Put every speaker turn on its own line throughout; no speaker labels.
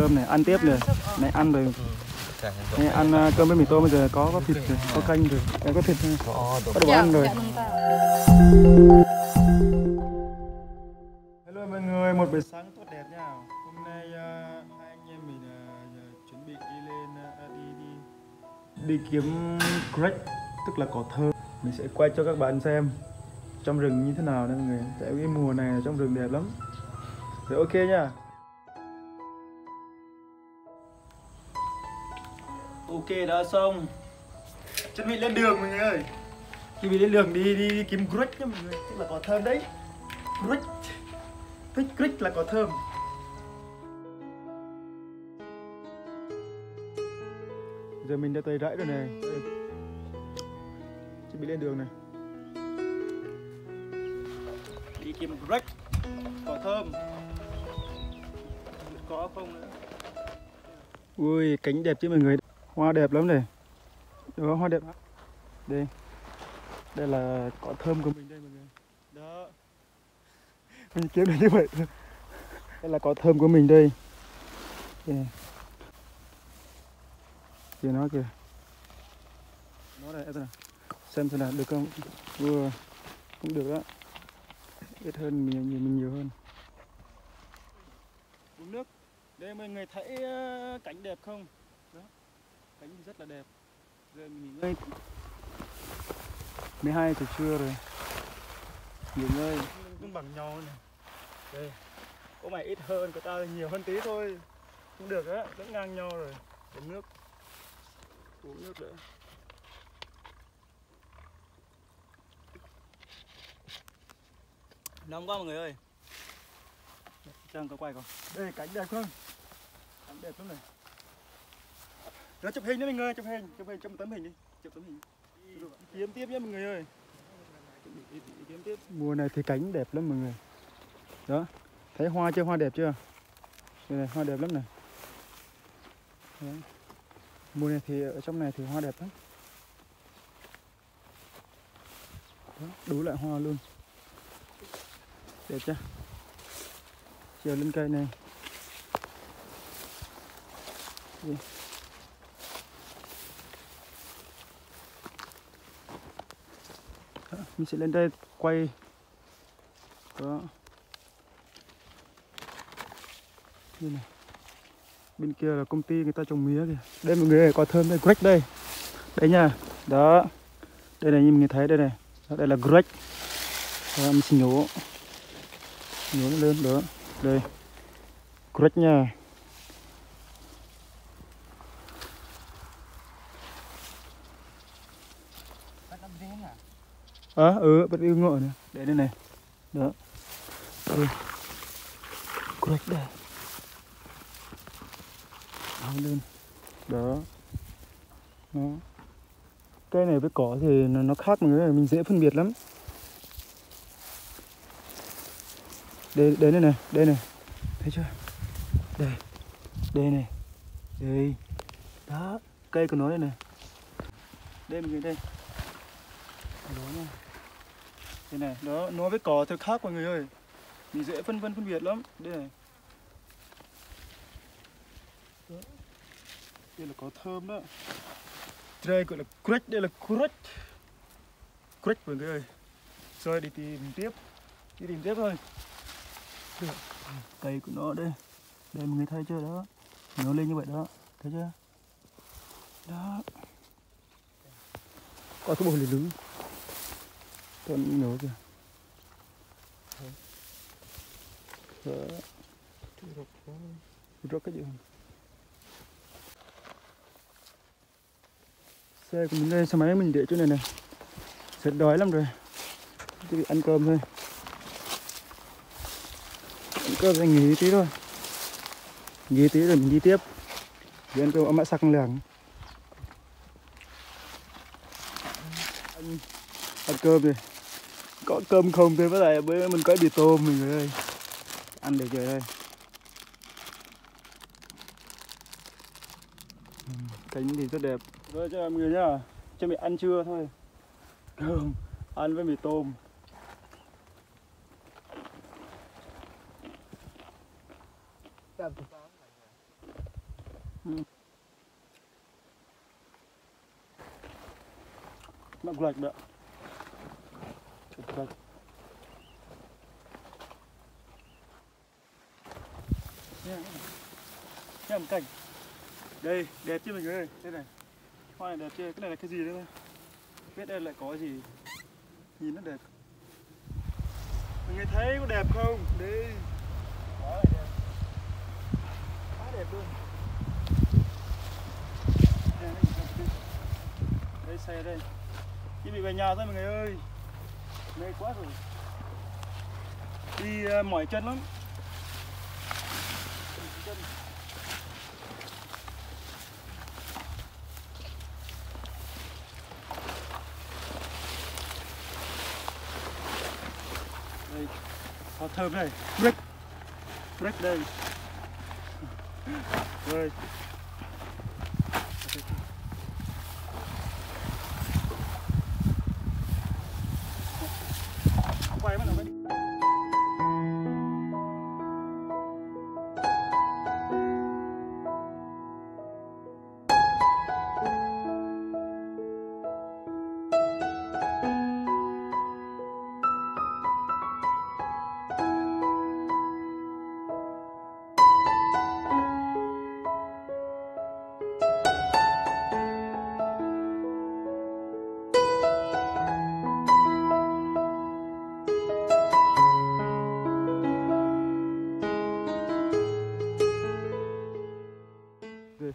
Cơm này ăn tiếp rồi, này ăn rồi. Này ăn cơm với mì tôm bây giờ có thịt rồi, có canh rồi, có thịt rồi, có đồ ăn rồi. Hello mọi người, một buổi sáng tốt đẹp nha. Hôm nay hai anh em mình chuẩn bị đi lên đi kiếm crack, tức là cỏ thơm. Mình sẽ quay cho các bạn xem trong rừng như thế nào đây mọi người. Tại cái mùa này trong rừng đẹp lắm. Rồi ok nha. Ok đã xong. Chuẩn bị lên đường mọi người ơi. Chuẩn bị lên đường đi kiếm crack nha mọi người, tức là cỏ thơm đấy. Crack là cỏ thơm. Giờ mình đã tới rẫy rồi này. Chuẩn bị lên đường này. Đi kiếm crack, cỏ thơm. Có không nữa. Ui, cánh đẹp chứ mọi người. Hoa đẹp lắm này. Đó, hoa đẹp lắm. Đây là cỏ thơm của mình đây mọi người. Đó. Mình kiếm được như vậy. Đây là cỏ thơm của mình đây. Đây này. Kìa nó kìa. Nó đây, xem nào, được không? Vừa cũng được đó. Ít hơn mình nhiều hơn. Uống nước. Đây mọi người thấy cảnh đẹp không? Đó. Cảnh rất là đẹp. Giờ mình nghỉ ngơi. 12 giờ trưa rồi. Nghỉ ngơi. Cũng bằng nhau này. Đây. Có mày ít hơn, của tao nhiều hơn tí thôi. Cũng được á, vẫn ngang nhau rồi. Uống nước. Uống nước nữa. Nóng quá mọi người ơi. Trang có quay không? Đây cảnh đẹp không? Cảnh đẹp lắm này. Đó, chụp hình đấy mọi người, chụp hình cho một tấm hình đi. Chụp tấm hình. Kiếm tiếp nhé mọi người ơi. Kiếm tiếp. Mùa này thì cảnh đẹp lắm mọi người. Đó. Thấy hoa chưa? Hoa đẹp chưa? Đây này, hoa đẹp lắm này. Đó. Mùa này thì ở trong này thì hoa đẹp lắm. Đó, đủ loại hoa luôn. Đẹp chưa? Trèo lên cây này. Đây. Đó, mình sẽ lên đây quay. Đó. Đây này. Bên kia là công ty người ta trồng mía kìa. Đây mọi người, quả thơm đây, crack đây. Đây nha. Đó. Đây này, như mình thấy đây này. Đó, đây là crack. Đó, mình sẽ nhổ nó lên đó. Đây. Crack nha. Bắt yêu ngộ này. Đây này. Đó. Đây. Crack đây. Lên. Đó. Đó. Cây này với cỏ thì nó khác mọi người, mình dễ phân biệt lắm. Đây này, đây này. Thấy chưa? Đây này. Đây. Đó, cây của nó đây này. Đây mọi người đây. Đó nha. Đây này, đó, nó với cỏ thì khác mọi người ơi. Mình dễ phân biệt lắm. Đây này. Đó. Đây là cỏ thơm đó. Đây gọi là crack, đây là crack. Crack mọi người ơi. Rồi đi tìm tiếp. Đi tìm tiếp thôi. Cây của nó đây. Đây mọi người thấy chưa đó. Nó lên như vậy đó. Thấy chưa? Đó. Có cái bồ lì lưới. Con nhỏ kìa. Đó. Rốt cái gì không? Xe của mình đây, xe máy mình để chỗ này này. Sẽ đói lắm rồi. Chỉ bị ăn cơm thôi. Ăn cơm rồi nghỉ tí thôi. Nghỉ tí rồi mình đi tiếp. Đi ăn cơm ấm sắc lẻng. Ăn cơm rồi. Có cơm không thôi, với lại bữa mình có mì tôm mình người ơi. Ăn được rồi đây. Cánh thì rất đẹp. Rồi cho mọi người nhá. Cho mình ăn trưa thôi. Cơm ăn với mì tôm. Nó gạch đó. Gạch. Nhầm cảnh. Đây, đẹp chưa mình ơi. Đây này. Hoa này đẹp chưa? Cái này là cái gì đấy? Biết đây lại có gì? Nhìn nó đẹp. Mọi người thấy có đẹp không? Đây. Quá đẹp. Quá đẹp luôn. Đây xe đây. Chỉ bị về nhà thôi mọi người ơi. Mê quá rồi. Đi mỏi chân lắm. Chân. Đây. Hoa thơm đây. Break. Break đây. Rồi. Quay bắt đầu quay đi.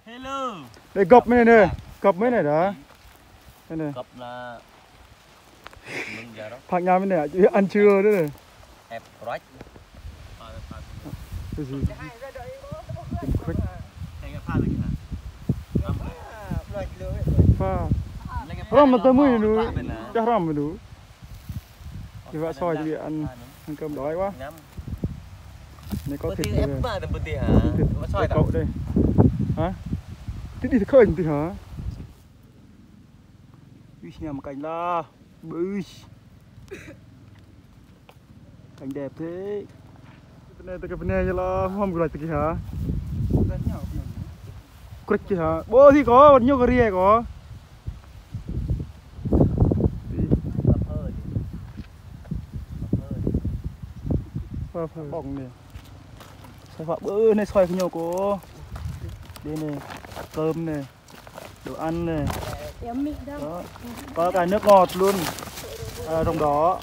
Hello.
Đây gọc mấy này nè, gọc mấy này đó. Đây này.
Gọc là mừng giờ đó.
Thằng nhà bên này chứ ăn trưa nữa này.
Hẹp right.
Cái gì? Pha. Ram mà tôi mới nữa. Chắc ram mà đủ. Thì vợ soi cho đi ăn cơm đói quá. Này có thịt đây. Thịt cậu đây. Hả? Thịt đi thì khơi thì hả? Ui nhà một cảnh la. Bư. Cảnh đẹp thế. Cái này là không gọi là hả? Quất chứ hả? Bố thì có bao nhiêu cái ria có. Bỏng này. Xoay phạ bữa này xoay cái nhau cô. Đây này, cơm này, đồ ăn này. Đó. Có cả nước ngọt luôn. Rồng đỏ.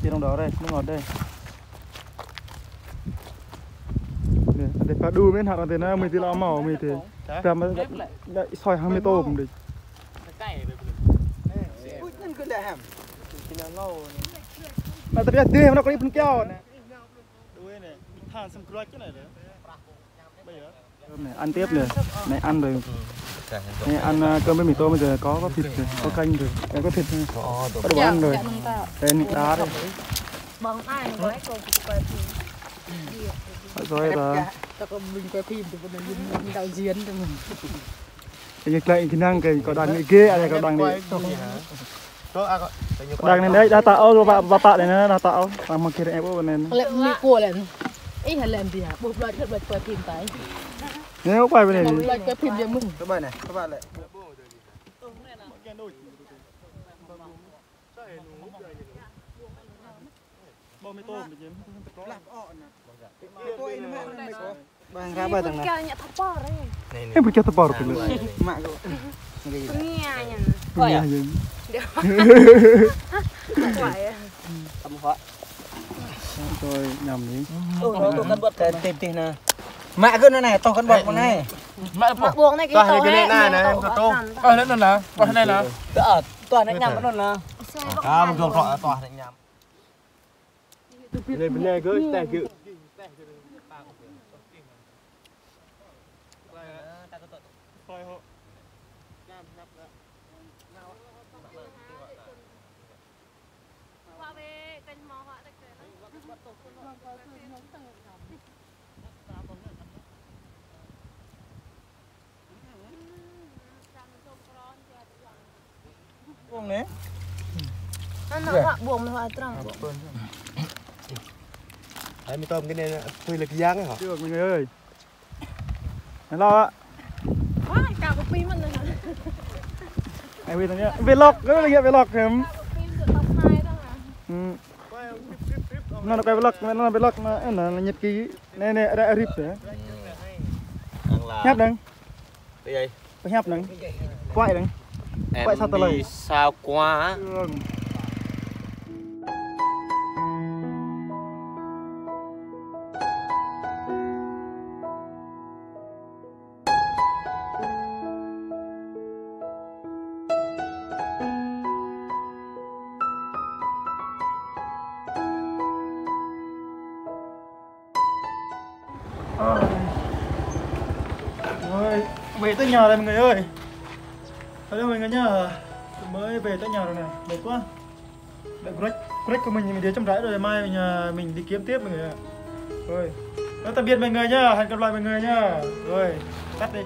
Đi rồng đỏ đây, nước ngọt đây. Nè, để phá đu bên hạt là thế nào mình thì làm màu mình thì. Làm lại xoay 20 tô cũng được. Mà tập đi nó có đi phân keo nè. Đuôi này, than xong crack cái này đấy. Bây giờ này ăn tiếp này, này ăn rồi. Này ăn cơm với mì tôm bây giờ có thịt rồi, có canh rồi, có thịt rồi. Có đồ ăn rồi. Đây nịt đá đây. Rồi là
mình quay phim thì mình đạo diễn cho mình.
Cái này kỹ năng cái có đằng này kia, ai có đằng này. Đằng này đấy, đã tạo rồi bà tạo này nó đã tạo. Mà kia em có bên này.
Lại mi cua lên. Ý là làm gì hả? Buộc lại thật quay phim tới.
Nếu quay bên này.
Lại quay phim cho mình.
Các bạn này, các bạn lại.
Bao mì tôm thì
Bang ra bài thằng này.
em phải cho tập vào được.
Mạ cô.
Nghe nhỉ.
Nghe gì?
Tầm hóa.
Rồi nhầm đi.
Nó tôi cân bật cái tìm nè. Mạ cứ này to cân bật con này.
Mạ buông này cái to này này có tôm.
Coi lên nè. Coi lên nè.
Toàn đánh nhầm vẫn nè.
Một dòng rọi toàn đánh nhầm.
Đây bên này cứ tè cự.
Buông đấy.
Nó buông mà trăng.
Đấy, mì tôm cái này tôi là cái giang ấy hả?
Chưa được mọi người ơi. Mày lo ạ.
Quá cào bọc pin mình rồi hả?
Ai biết nhá. Vlog, cái này vlog em.
Pin được tập 2 đó hả?
Nó là cái vlog, nó là vlog nó là nhật ký. Này này đã rip rồi.
Ăn là
Nháp đừng.
cái gì?
Phải nháp đừng. Quay đừng.
Em
Quay sao tao lời?
đi sao quá.
Đường. Rồi, về tới nhà rồi mọi người ơi. Thôi đâu mọi người nhá. Mới về tới nhà rồi này, mệt quá. Đợi break của mình thì mình để trong rãi rồi, mai mình đi kiếm tiếp mọi người ạ. Rồi, tạm biệt mọi người nhá, hẹn gặp lại mọi người nhá. Rồi, tắt đi.